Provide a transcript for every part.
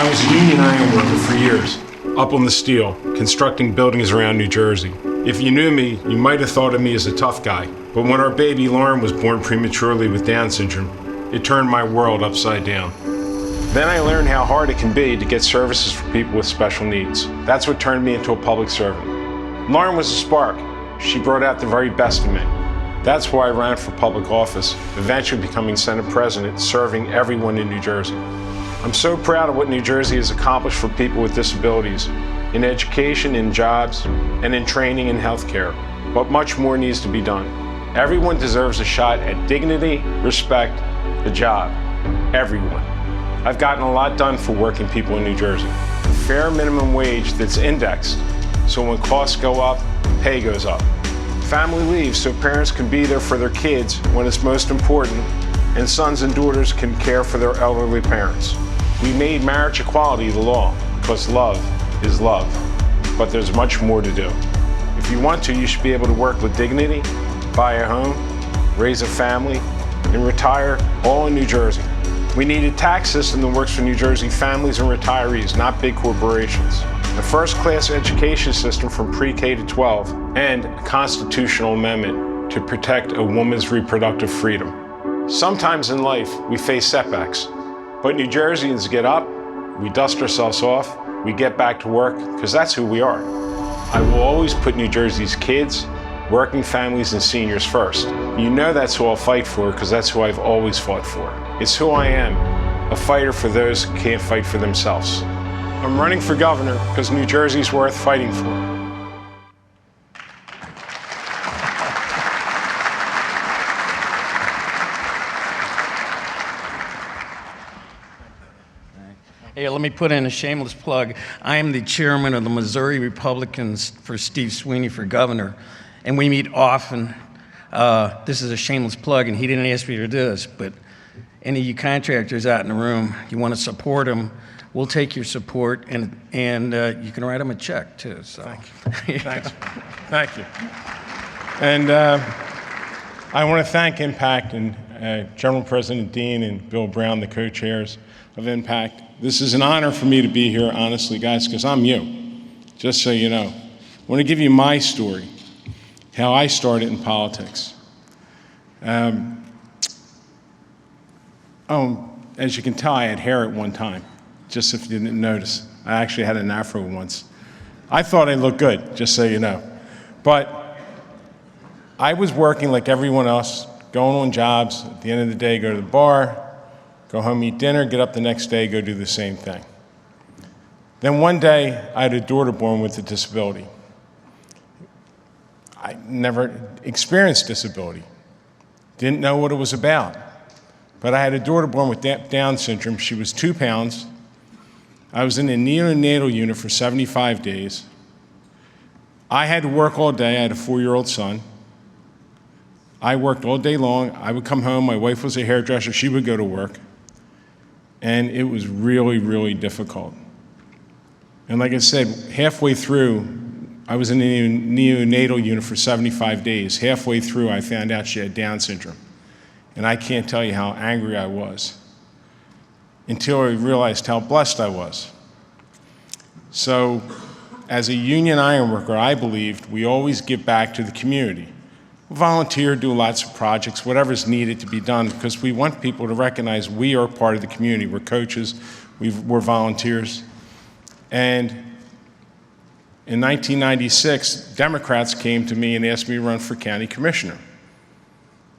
I was a union iron worker for years, up on the steel, constructing buildings around New Jersey. If you knew me, you might have thought of me as a tough guy. But when our baby Lauren was born prematurely with Down syndrome, it turned my world upside down. Then I learned how hard it can be to get services for people with special needs. That's what turned me into a public servant. Lauren was a spark. She brought out the very best in me. That's why I ran for public office, eventually becoming Senate President, serving everyone in New Jersey. I'm so proud of what New Jersey has accomplished for people with disabilities, in education, in jobs, and in training and healthcare. But much more needs to be done. Everyone deserves a shot at dignity, respect, a job. Everyone. I've gotten a lot done for working people in New Jersey. A fair minimum wage that's indexed, so when costs go up, pay goes up. Family leave so parents can be there for their kids when it's most important, and sons and daughters can care for their elderly parents. We made marriage equality the law because love is love, but there's much more to do. If you want to, you should be able to work with dignity, buy a home, raise a family, and retire all in New Jersey. We need a tax system that works for New Jersey families and retirees, not big corporations. A first-class education system from pre-K to 12, and a constitutional amendment to protect a woman's reproductive freedom. Sometimes in life, we face setbacks, but New Jerseyans get up, we dust ourselves off, we get back to work, because that's who we are. I will always put New Jersey's kids, working families, and seniors first. You know that's who I'll fight for, because that's who I've always fought for. It's who I am, a fighter for those who can't fight for themselves. I'm running for governor because New Jersey's worth fighting for. Hey, let me put in a shameless plug. I am the chairman of the Missouri Republicans for Steve Sweeney for governor, and we meet often. This is a shameless plug, and he didn't ask me to do this, but any of you contractors out in the room, you want to support him, we'll take your support, and you can write him a check, too. So. Thank you. Thanks. Thank you. And I want to thank Impact and General President Dean and Bill Brown, the co-chairs of Impact. This is an honor for me to be here, honestly, guys, because I'm you, just so you know. I want to give you my story, how I started in politics. As you can tell, I had hair at one time, just if you didn't notice. I actually had an afro once. I thought I looked good, just so you know. But I was working like everyone else, going on jobs. At the end of the day, go to the bar, go home, eat dinner, get up the next day, go do the same thing. Then one day, I had a daughter born with a disability. I never experienced disability, didn't know what it was about. But I had a daughter born with Down syndrome. She was 2 pounds. I was in a neonatal unit for 75 days. I had to work all day. I had a 4-year-old son. I worked all day long. I would come home. My wife was a hairdresser. She would go to work. And it was really, really difficult. And like I said, halfway through, I was in a neonatal unit for 75 days. Halfway through, I found out she had Down syndrome. And I can't tell you how angry I was until I realized how blessed I was. So, as a union iron worker, I believed we always give back to the community. Volunteer, do lots of projects, whatever's needed to be done, because we want people to recognize we are part of the community. We're coaches, we're volunteers. And in 1996, Democrats came to me and asked me to run for county commissioner.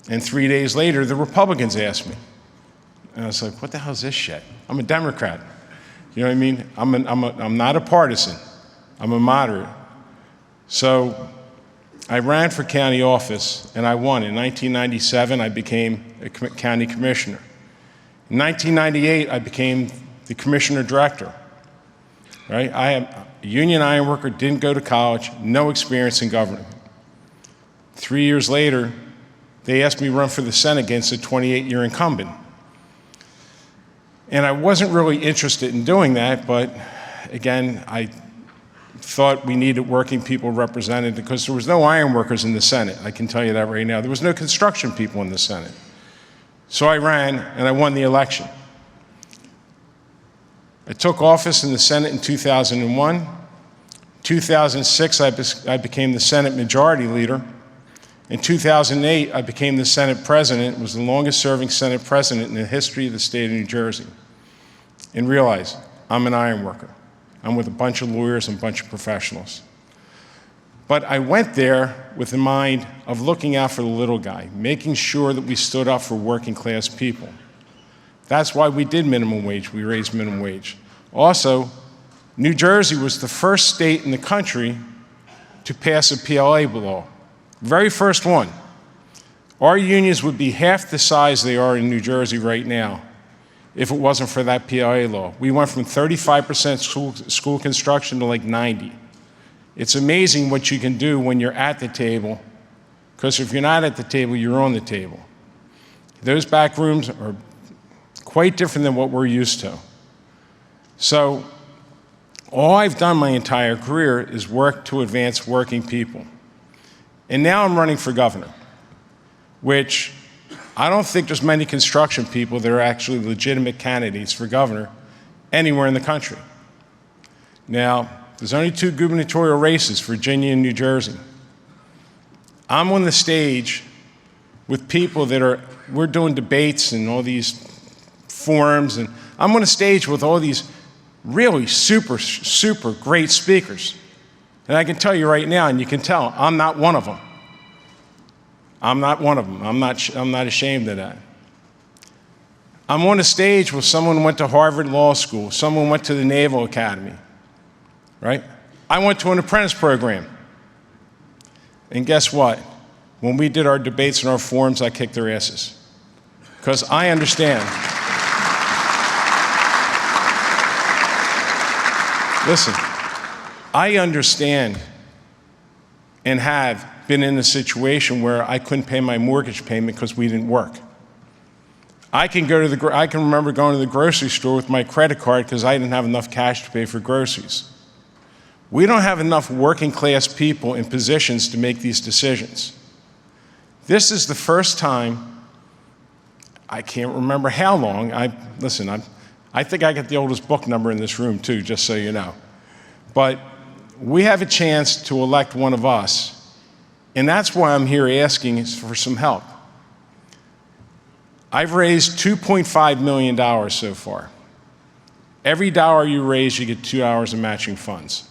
And 3 days later, the Republicans asked me. And I was like, what the hell is this shit? I'm a Democrat. You know what I mean? I'm not a partisan. I'm a moderate. So I ran for county office, and I won. In 1997, I became a county commissioner. In 1998, I became the commissioner director. Right? I am a union iron worker, didn't go to college, no experience in government. 3 years later, they asked me to run for the Senate against a 28-year incumbent. And I wasn't really interested in doing that, but again, I thought we needed working people represented because there was no iron workers in the Senate. I can tell you that right now. There was no construction people in the Senate. So I ran and I won the election. I took office in the Senate in 2001. 2006, I became the Senate Majority Leader. In 2008, I became the Senate President. It was the longest-serving Senate President in the history of the state of New Jersey. And realize, I'm an iron worker. I'm with a bunch of lawyers and a bunch of professionals. But I went there with the mind of looking out for the little guy, making sure that we stood up for working-class people. That's why we did minimum wage. We raised minimum wage. Also, New Jersey was the first state in the country to pass a PLA law. Very first one. Our unions would be half the size they are in New Jersey right now if it wasn't for that PLA law. We went from 35% school construction to like 90. It's amazing what you can do when you're at the table, because if you're not at the table, you're on the table. Those back rooms are quite different than what we're used to. So all I've done my entire career is work to advance working people. And now I'm running for governor, which I don't think there's many construction people that are actually legitimate candidates for governor anywhere in the country. Now, there's only 2 gubernatorial races, Virginia and New Jersey. I'm on the stage with people we're doing debates and all these forums, and I'm on a stage with all these really super, super great speakers. And I can tell you right now, and you can tell, I'm not one of them. I'm not one of them. I'm not ashamed of that. I'm on a stage with someone who went to Harvard Law School, someone went to the Naval Academy, right? I went to an apprentice program. And guess what? When we did our debates and our forums, I kicked their asses. Because I understand. Listen, I understand and have been in a situation where I couldn't pay my mortgage payment because we didn't work. I can remember going to the grocery store with my credit card because I didn't have enough cash to pay for groceries. We don't have enough working class people in positions to make these decisions. This is the first time, I can't remember how long, I think I got the oldest book number in this room too, just so you know. But we have a chance to elect one of us, and that's why I'm here asking for some help. I've raised $2.5 million so far. Every dollar you raise, you get $2 of matching funds.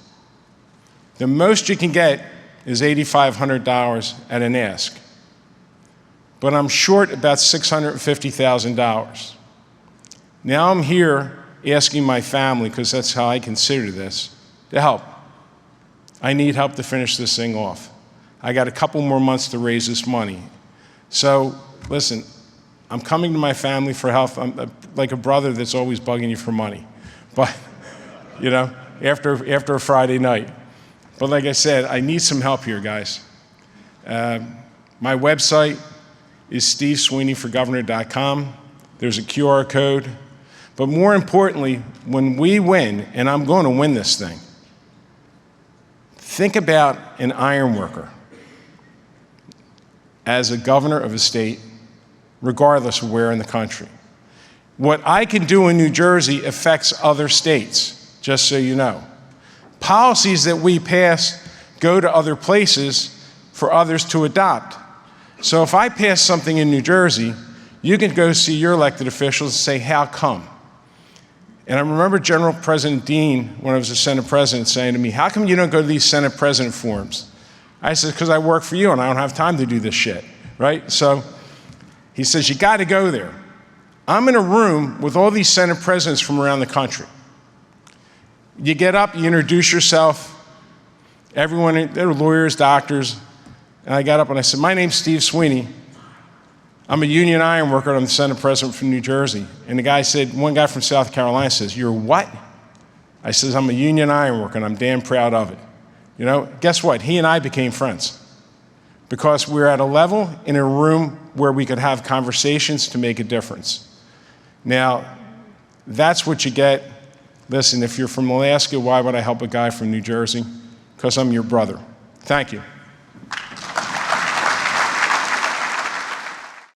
The most you can get is $8,500 at an ask. But I'm short about $650,000. Now I'm here asking my family, because that's how I consider this, to help. I need help to finish this thing off. I got a couple more months to raise this money. So, listen, I'm coming to my family for help. I'm like a brother that's always bugging you for money. But, you know, after a Friday night. But like I said, I need some help here, guys. My website is stevesweeneyforgovernor.com. There's a QR code. But more importantly, when we win, and I'm going to win this thing, think about an iron worker as a governor of a state, regardless of where in the country. What I can do in New Jersey affects other states, just so you know. Policies that we pass go to other places for others to adopt. So if I pass something in New Jersey, you can go see your elected officials and say, how come? And I remember General President Dean, when I was a Senate President, saying to me, how come you don't go to these Senate President forums? I said, because I work for you and I don't have time to do this shit, right? So he says, you got to go there. I'm in a room with all these Senate Presidents from around the country. You get up, you introduce yourself. Everyone, they're lawyers, doctors. And I got up and I said, my name's Steve Sweeney. I'm a union iron worker. I'm the Senate President from New Jersey. And the guy said, one guy from South Carolina says, you're what? I says, I'm a union iron worker and I'm damn proud of it. You know, guess what? He and I became friends because we're at a level in a room where we could have conversations to make a difference. Now, that's what you get. Listen, if you're from Alaska, why would I help a guy from New Jersey? Because I'm your brother. Thank you.